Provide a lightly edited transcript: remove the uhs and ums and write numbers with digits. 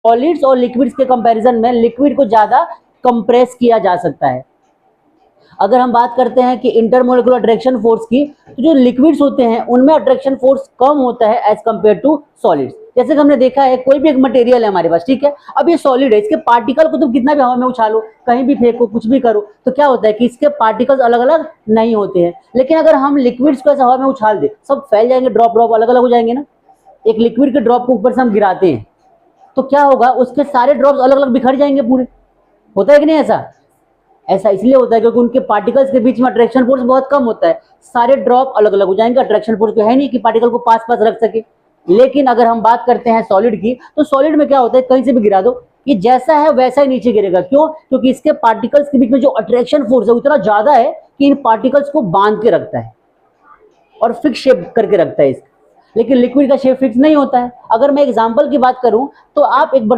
Solids और liquids के comparison में लिक्विड को ज्यादा कंप्रेस किया जा सकता है। अगर हम बात करते हैं कि इंटरमोलिकुलर अट्रैक्शन फोर्स की, तो जो लिक्विड्स होते हैं उनमें अट्रैक्शन फोर्स कम होता है एज कंपेयर टू सॉलिड्स। जैसे कि हमने देखा है कोई भी एक मटेरियल है हमारे पास, ठीक है, अब ये सॉलिड है, इसके पार्टिकल को तुम कितना भी हवा में उछालो, कहीं भी फेंको, कुछ भी करो, तो क्या होता है कि इसके पार्टिकल्स अलग अलग नहीं होते हैं। लेकिन अगर हम लिक्विड्स को ऐसे हवा में उछाल दे, सब फैल जाएंगे, ड्रॉप ड्रॉप अलग अलग हो जाएंगे ना। एक लिक्विड के ड्रॉप को ऊपर से हम गिराते हैं तो क्या होगा, उसके सारे ड्रॉप्स अलग अलग बिखर जाएंगे पूरे। होता है कि नहीं ऐसा? ऐसा इसलिए होता है क्योंकि उनके पार्टिकल्स के बीच में अट्रैक्शन फोर्स बहुत कम होता है, सारे ड्रॉप अलग अलग हो जाएंगे। अट्रैक्शन फोर्स तो है नहीं कि पार्टिकल को पास पास रख सके। लेकिन अगर हम बात करते हैं सॉलिड की, तो सॉलिड में क्या होता है, कहीं से भी गिरा दो, ये जैसा है वैसा ही नीचे गिरेगा। क्यों? क्योंकि इसके पार्टिकल्स के बीच में जो अट्रैक्शन फोर्स है वो इतना ज्यादा है कि इन पार्टिकल्स को बांध के रखता है और फिक्स शेप करके रखता है इसका। लेकिन लिक्विड का शेप फिक्स नहीं होता है। अगर मैं एग्जांपल की बात करूं तो आप एक